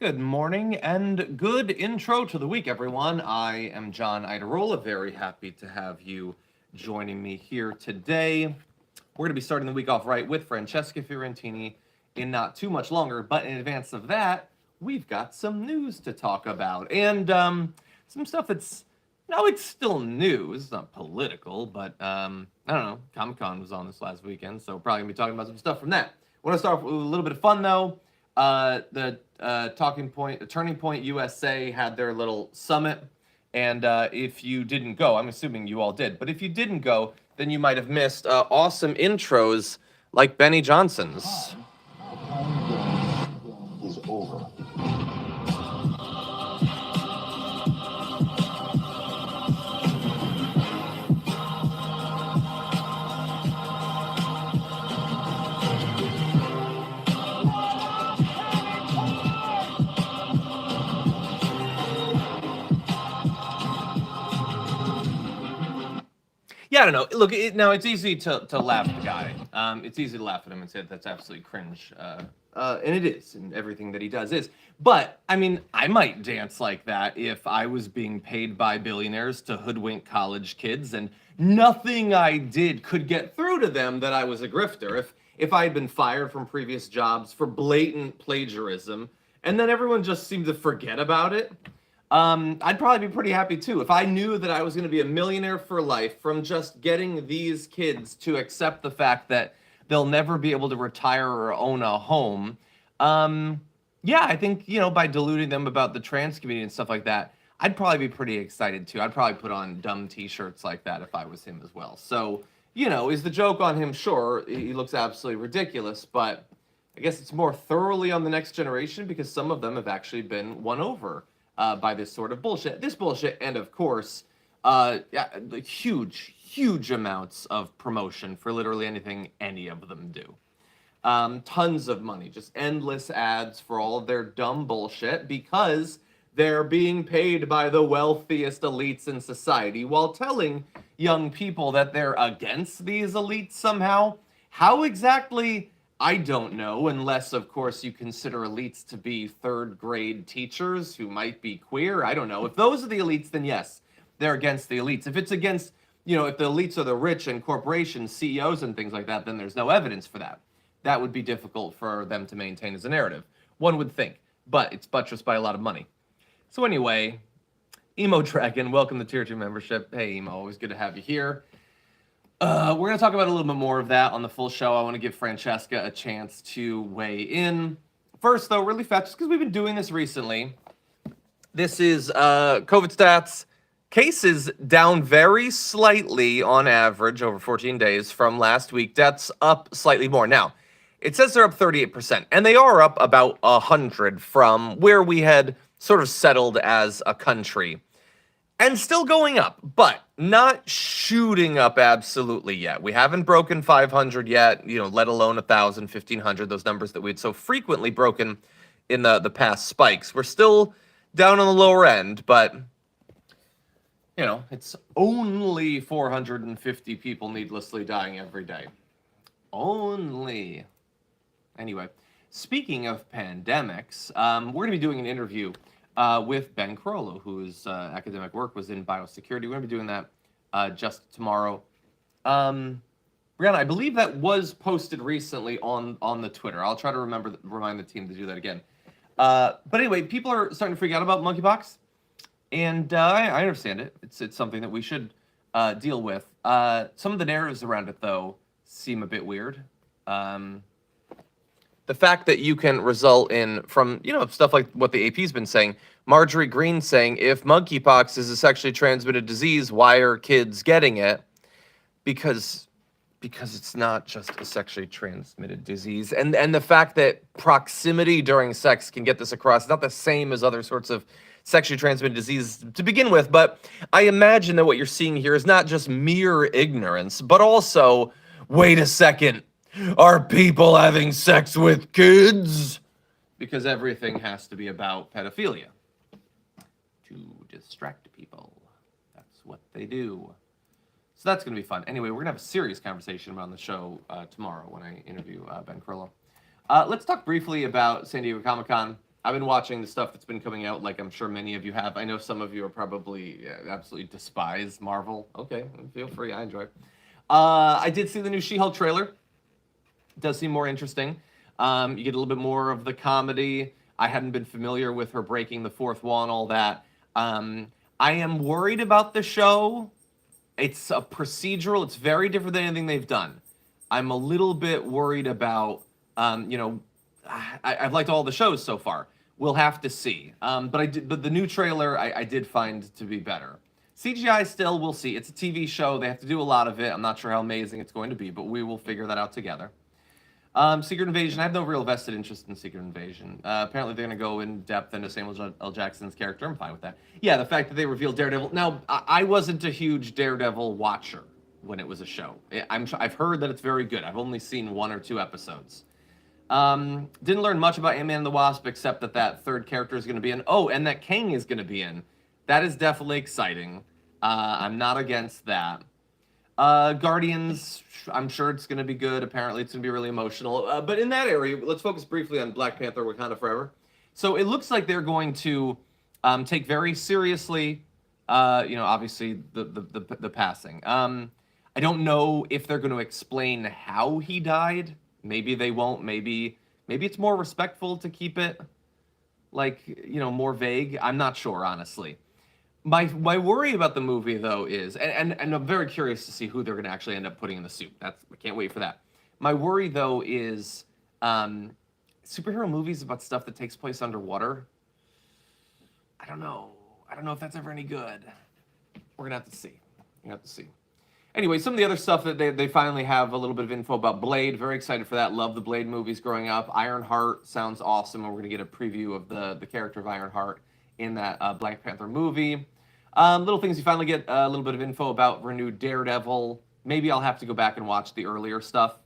Good morning and good intro to the week, everyone. I am John Idarola. Very happy to have you joining me here today. We're going to be starting the week off right with Francesca Fiorentini in not too much longer, but in advance of that, we've got some news to talk about and some stuff that's no, it's still news. It's not political, but I don't know. Comic-Con was on this last weekend, so we're probably gonna be talking about some stuff from that. I want to start off with a little bit of fun though. The Turning Point USA had their little summit, and if you didn't go, I'm assuming you all did, but if you didn't go, then you might have missed awesome intros like Benny Johnson's. Is over. Yeah, I don't know. Look, now it's easy to laugh at the guy. It's easy to laugh at him and say that's absolutely cringe. And it is, and everything that he does is. But, I mean, I might dance like that if I was being paid by billionaires to hoodwink college kids and nothing I did could get through to them that I was a grifter. If I had been fired from previous jobs for blatant plagiarism and then everyone just seemed to forget about it, I'd probably be pretty happy too. If I knew that I was going to be a millionaire for life from just getting these kids to accept the fact that they'll never be able to retire or own a home. Yeah, I think, by deluding them about the trans community and stuff like that, I'd probably be pretty excited too. I'd probably put on dumb t-shirts like that if I was him as well. So, is the joke on him? Sure, he looks absolutely ridiculous, but I guess it's more thoroughly on the next generation because some of them have actually been won over by this sort of bullshit. This bullshit, and of course, huge amounts of promotion for literally anything any of them do. Tons of money, just endless ads for all of their dumb bullshit because they're being paid by the wealthiest elites in society while telling young people that they're against these elites somehow. How exactly? I don't know, unless, of course, you consider elites to be third-grade teachers who might be queer. I don't know. If those are the elites, then yes, they're against the elites. If it's against, if the elites are the rich and corporations, CEOs and things like that, then there's no evidence for that. That would be difficult for them to maintain as a narrative, one would think. But it's buttressed by a lot of money. So anyway, Emo Dragon, welcome to Tier 2 membership. Hey, Emo, always good to have you here. We're going to talk about a little bit more of that on the full show. I want to give Francesca a chance to weigh in. First, though, really fast, just because we've been doing this recently. This is COVID stats. Cases down very slightly on average over 14 days from last week. Deaths up slightly more. Now, it says they're up 38%, and they are up about 100 from where we had sort of settled as a country. And still going up, but not shooting up absolutely yet. We haven't broken 500 yet, let alone 1,000, 1,500, those numbers that we had so frequently broken in the past spikes. We're still down on the lower end, but, it's only 450 people needlessly dying every day. Only. Anyway, speaking of pandemics, we're going to be doing an interview with Ben Carollo, whose academic work was in biosecurity. We're going to be doing that just tomorrow. Brianna, I believe that was posted recently on the Twitter. I'll try to remind the team to do that again. But anyway, people are starting to freak out about monkeypox, and I understand it. It's something that we should deal with. Some of the narratives around it, though, seem a bit weird. The fact that you can result in, from, stuff like what the AP's been saying, Marjorie Green saying, if monkeypox is a sexually transmitted disease, why are kids getting it? Because it's not just a sexually transmitted disease. And the fact that proximity during sex can get this across, not the same as other sorts of sexually transmitted diseases to begin with, but I imagine that what you're seeing here is not just mere ignorance, but also, wait a second, are people having sex with kids? Because everything has to be about pedophilia. To distract people. That's what they do. So that's going to be fun. Anyway, we're going to have a serious conversation about on the show tomorrow when I interview Ben Carollo. Let's talk briefly about San Diego Comic-Con. I've been watching the stuff that's been coming out, like I'm sure many of you have. I know some of you are probably absolutely despise Marvel. Okay, feel free. I enjoy it. I did see the new She-Hulk trailer. It does seem more interesting. You get a little bit more of the comedy. I hadn't been familiar with her breaking the fourth wall and all that. I am worried about the show. It's a procedural. It's very different than anything they've done. I'm a little bit worried about, I've liked all the shows so far. We'll have to see. But the new trailer I did find to be better. CGI still, we'll see. It's a TV show. They have to do a lot of it. I'm not sure how amazing it's going to be, but we will figure that out together. Secret Invasion. I have no real vested interest in Secret Invasion. Apparently, they're going to go in depth into Samuel L. Jackson's character. I'm fine with that. Yeah, the fact that they revealed Daredevil. Now, I wasn't a huge Daredevil watcher when it was a show. I've heard that it's very good. I've only seen 1 or 2 episodes. Didn't learn much about Ant-Man and the Wasp, except that third character is going to be in. Oh, and that Kang is going to be in. That is definitely exciting. I'm not against that. Guardians, I'm sure it's going to be good. Apparently, it's going to be really emotional. But in that area, let's focus briefly on Black Panther: Wakanda Forever. So it looks like they're going to take very seriously, obviously the passing. I don't know if they're going to explain how he died. Maybe they won't. Maybe it's more respectful to keep it more vague. I'm not sure, honestly. My worry about the movie, though, is, and I'm very curious to see who they're going to actually end up putting in the suit. I can't wait for that. My worry, though, is superhero movies about stuff that takes place underwater. I don't know if that's ever any good. We're going to have to see. Anyway, some of the other stuff that they finally have a little bit of info about Blade. Very excited for that. Love the Blade movies growing up. Ironheart sounds awesome, and we're going to get a preview of the character of Ironheart in that Black Panther movie. Little things you finally get a little bit of info about renewed Daredevil. Maybe I'll have to go back and watch the earlier stuff.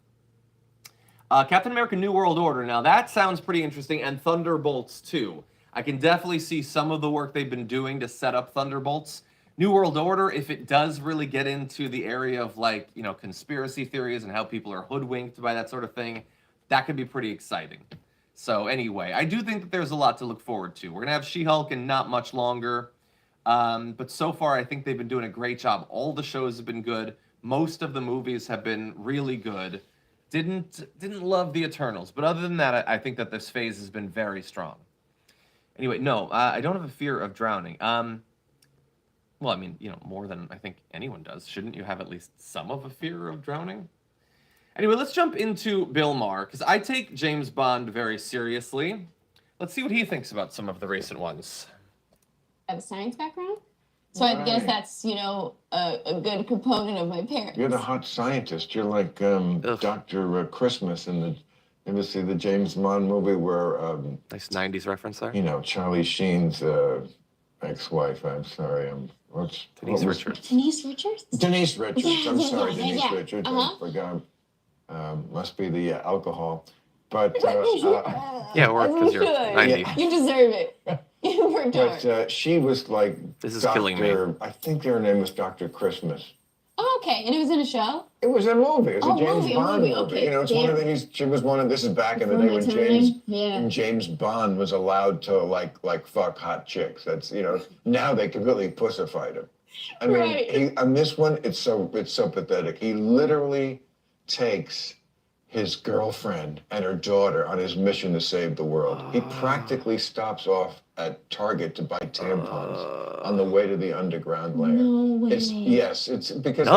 Captain America: New World Order. Now that sounds pretty interesting, and Thunderbolts too. I can definitely see some of the work they've been doing to set up Thunderbolts. New World Order, if it does really get into the area of conspiracy theories and how people are hoodwinked by that sort of thing, that could be pretty exciting. So anyway, I do think that there's a lot to look forward to. We're going to have She-Hulk in not much longer. But so far, I think they've been doing a great job. All the shows have been good. Most of the movies have been really good. Didn't love the Eternals. But other than that, I think that this phase has been very strong. Anyway, no, I don't have a fear of drowning. Well, I mean, more than I think anyone does. Shouldn't you have at least some of a fear of drowning? Anyway, let's jump into Bill Maher, because I take James Bond very seriously. Let's see what he thinks about some of the recent ones. I have a science background, so I guess that's, a good component of my parents. You're the hot scientist. You're like Dr. Christmas in the... You ever see the James Bond movie where... nice 90s reference there. Charlie Sheen's ex-wife. I'm sorry, Denise Richards. Denise Richards? Denise Richards. Yeah, I'm sorry, yeah, Denise yeah. Richards. Uh-huh. I forgot. Must be the alcohol. But yeah, or because you're 90. Yeah. You deserve it. You worked hard. But she was like This is killing me. I think her name was Dr. Christmas. Oh, okay. And it was in a show? It was a movie. It was a James Bond movie. Okay. It's one of the. She was one of. This is back in the day when James Bond was allowed to like fuck hot chicks. That's now they completely pussified him. I mean, on this one, it's so pathetic. He literally takes his girlfriend and her daughter on his mission to save the world. He practically stops off at Target to buy tampons on the way to the underground lair. No way. It's because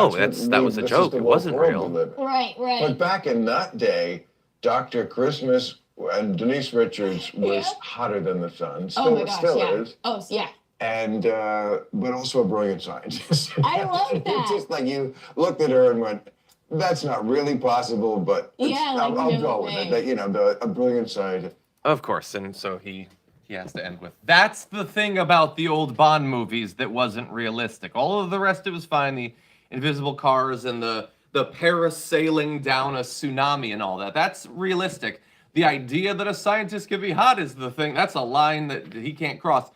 that was a joke. It wasn't real. Right. But back in that day, Dr. Christmas and Denise Richards was hotter than the sun. Still, oh my gosh, still yeah. is. Oh, yeah. And but also a brilliant scientist. I love that. It's just like you looked at her and went, "That's not really possible," but I'll go with it. A brilliant scientist. Of course, and so he has to end with, that's the thing about the old Bond movies that wasn't realistic. All of the rest of it was fine. The invisible cars and the parasailing down a tsunami and all that. That's realistic. The idea that a scientist could be hot is the thing. That's a line that he can't cross.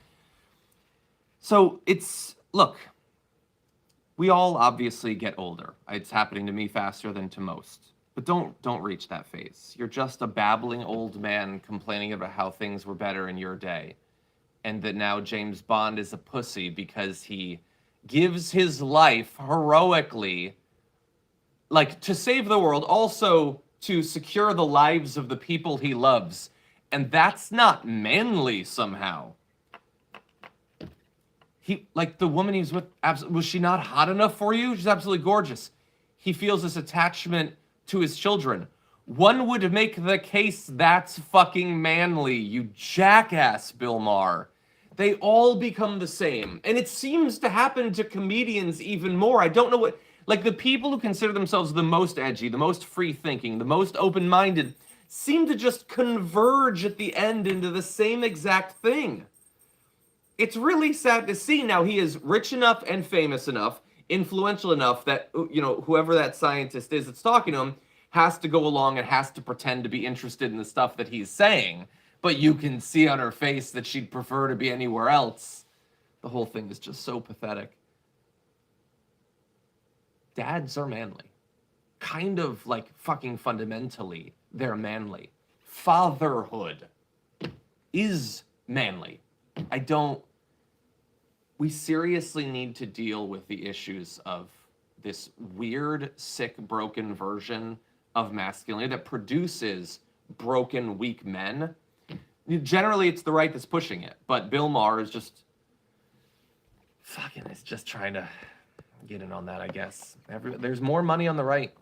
So look, we all obviously get older. It's happening to me faster than to most. But don't reach that phase. You're just a babbling old man complaining about how things were better in your day. And that now James Bond is a pussy because he gives his life heroically, like, to save the world, also to secure the lives of the people he loves. And that's not manly somehow. He, like, the woman he was with, was she not hot enough for you? She's absolutely gorgeous. He feels this attachment to his children. One would make the case that's fucking manly, you jackass, Bill Maher. They all become the same. And it seems to happen to comedians even more. I don't know what, like, the people who consider themselves the most edgy, the most free-thinking, the most open-minded, seem to just converge at the end into the same exact thing. It's really sad to see. Now, he is rich enough and famous enough, influential enough that, you know, whoever that scientist is that's talking to him has to go along and has to pretend to be interested in the stuff that he's saying. But you can see on her face that she'd prefer to be anywhere else. The whole thing is just so pathetic. Dads are manly. Kind of, like, fucking fundamentally, they're manly. Fatherhood is manly. We seriously need to deal with the issues of this weird, sick, broken version of masculinity that produces broken, weak men. Generally, it's the right that's pushing it, but Bill Maher is just trying to get in on that, I guess. There's more money on the right,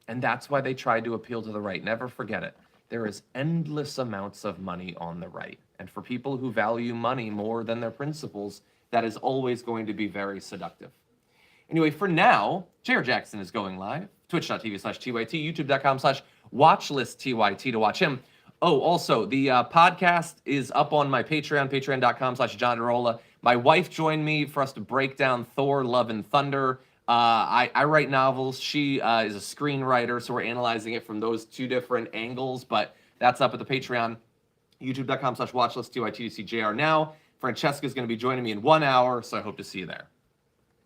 and that's why they tried to appeal to the right. Never forget it. There is endless amounts of money on the right, and for people who value money more than their principles, that is always going to be very seductive. Anyway, for now, Jared Jackson is going live. Twitch.tv/TYT, YouTube.com/watchlistTYT to watch him. Oh, also, the podcast is up on my Patreon, patreon.com/John DeRolla. My wife joined me for us to break down Thor, Love, and Thunder. I write novels. She is a screenwriter, so we're analyzing it from those two different angles, but that's up at the Patreon, youtube.com/watchlistTYT to see JR now. Francesca's going to be joining me in 1 hour, so I hope to see you there.